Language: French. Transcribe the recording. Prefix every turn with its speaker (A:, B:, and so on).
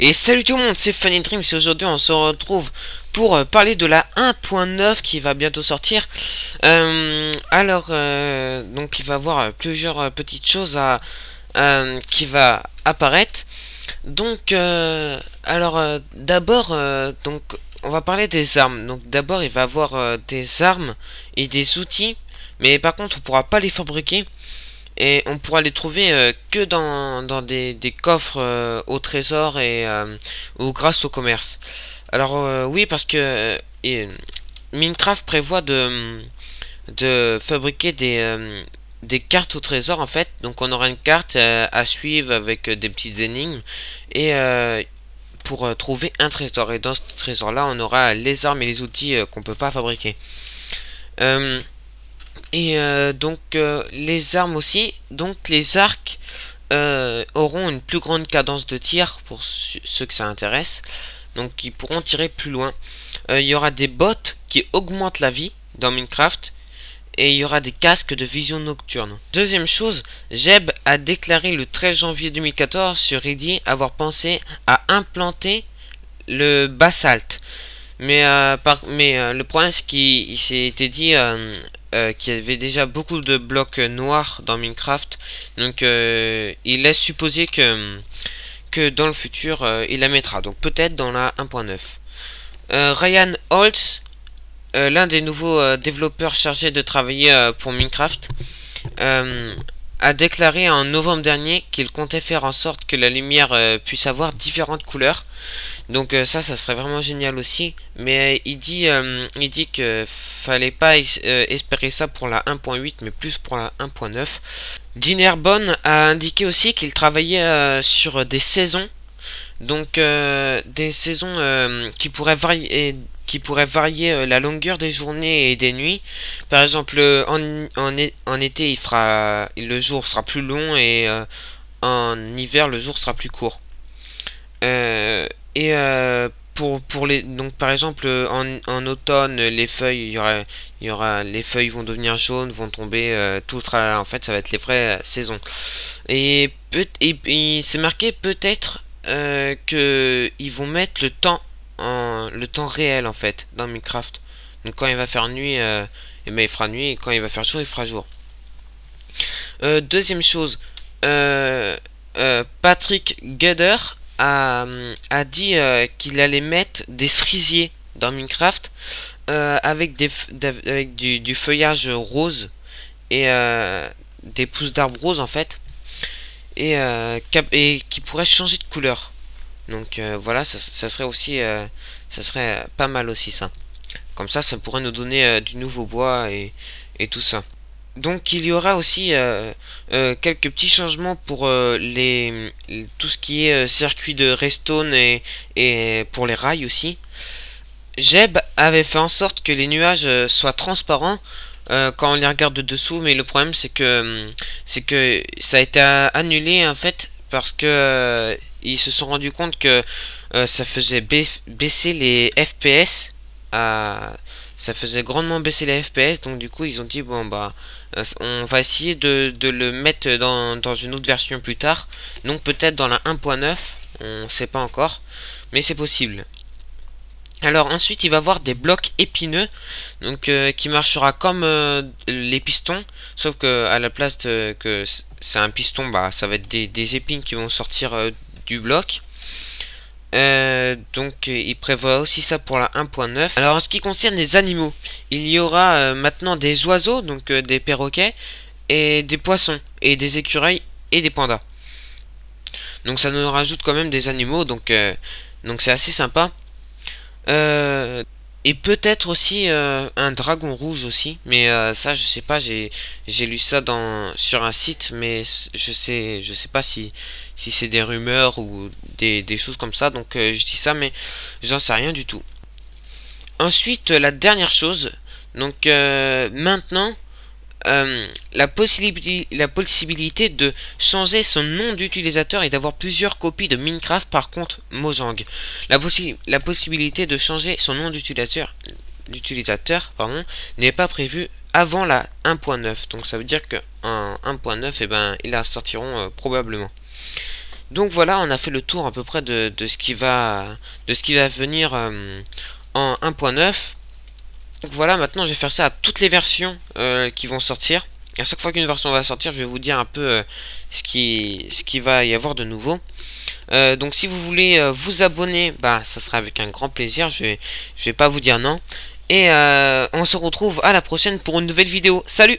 A: Et salut tout le monde, c'est Funny Dreams et aujourd'hui on se retrouve pour parler de la 1.9 qui va bientôt sortir. Donc il va y avoir plusieurs petites choses qui va apparaître. Donc d'abord donc on va parler des armes. Donc d'abord il va y avoir des armes et des outils, mais par contre on pourra pas les fabriquer. Et on pourra les trouver que dans des coffres au trésor ou grâce au commerce. Alors oui, parce que Minecraft prévoit de fabriquer des cartes au trésor en fait. Donc on aura une carte à suivre avec des petites énigmes et pour trouver un trésor. Et dans ce trésor là on aura les armes et les outils qu'on peut pas fabriquer. Les armes aussi, donc les arcs auront une plus grande cadence de tir pour ceux que ça intéresse, donc ils pourront tirer plus loin. Il y aura des bottes qui augmentent la vie dans Minecraft et il y aura des casques de vision nocturne. Deuxième chose, Jeb a déclaré le 13 janvier 2014 sur Reddit avoir pensé à implanter le basalte. Mais le problème c'est qu'il s'est été dit qu'il y avait déjà beaucoup de blocs noirs dans Minecraft, donc il laisse supposer que dans le futur il la mettra, donc peut-être dans la 1.9. Ryan Holtz, l'un des nouveaux développeurs chargés de travailler pour Minecraft, a déclaré en novembre dernier qu'il comptait faire en sorte que la lumière puisse avoir différentes couleurs. Donc ça serait vraiment génial aussi. Mais il dit que fallait pas espérer ça pour la 1.8 mais plus pour la 1.9. Dinnerbone a indiqué aussi qu'il travaillait sur des saisons. Donc des saisons qui pourraient varier la longueur des journées et des nuits. Par exemple, en été, le jour sera plus long et en hiver, le jour sera plus court. Donc par exemple, en automne, les feuilles, les feuilles vont devenir jaunes, vont tomber, en fait, ça va être les vraies saisons. Et c'est marqué peut-être que ils vont mettre le temps réel en fait dans Minecraft. Donc quand il va faire nuit, il fera nuit, et quand il va faire jour, il fera jour. Deuxième chose, Patrick Gueder a dit qu'il allait mettre des cerisiers dans Minecraft avec du feuillage rose et des pousses d'arbres roses en fait, et qui pourrait changer de couleur. Donc voilà, ça serait aussi ça serait pas mal aussi ça. Comme ça pourrait nous donner du nouveau bois et tout ça. Donc il y aura aussi quelques petits changements pour tout ce qui est circuit de redstone et pour les rails aussi. Jeb avait fait en sorte que les nuages soient transparents quand on les regarde de dessous, mais le problème c'est que ça a été annulé en fait parce que ils se sont rendus compte que ça faisait baisser les FPS. Ça faisait grandement baisser les FPS, donc du coup ils ont dit bon bah on va essayer de le mettre dans une autre version plus tard, donc peut-être dans la 1.9, on sait pas encore, mais c'est possible. Alors ensuite il va y avoir des blocs épineux, donc qui marchera comme les pistons, sauf que à la place que c'est un piston, bah ça va être des épines qui vont sortir du bloc. Donc il prévoit aussi ça pour la 1.9. Alors en ce qui concerne les animaux, il y aura maintenant des oiseaux, donc des perroquets, et des poissons, et des écureuils, et des pandas. Donc ça nous rajoute quand même des animaux, donc c'est assez sympa. Et peut-être aussi un dragon rouge aussi, mais ça je sais pas, j'ai lu ça sur un site, mais je sais pas si c'est des rumeurs ou des choses comme ça, donc je dis ça mais j'en sais rien du tout. Ensuite la dernière chose, donc maintenant la possibilité de changer son nom d'utilisateur et d'avoir plusieurs copies de Minecraft par contre Mojang. La possibilité de changer son nom d'utilisateur n'est pas prévue avant la 1.9. Donc ça veut dire qu'en 1.9 ils la sortiront probablement. Donc voilà, on a fait le tour à peu près de ce qui va venir en 1.9. Donc voilà, maintenant je vais faire ça à toutes les versions qui vont sortir. À chaque fois qu'une version va sortir, je vais vous dire un peu ce qui va y avoir de nouveau. Donc si vous voulez vous abonner, bah ça sera avec un grand plaisir. Je vais pas vous dire non. Et on se retrouve à la prochaine pour une nouvelle vidéo. Salut!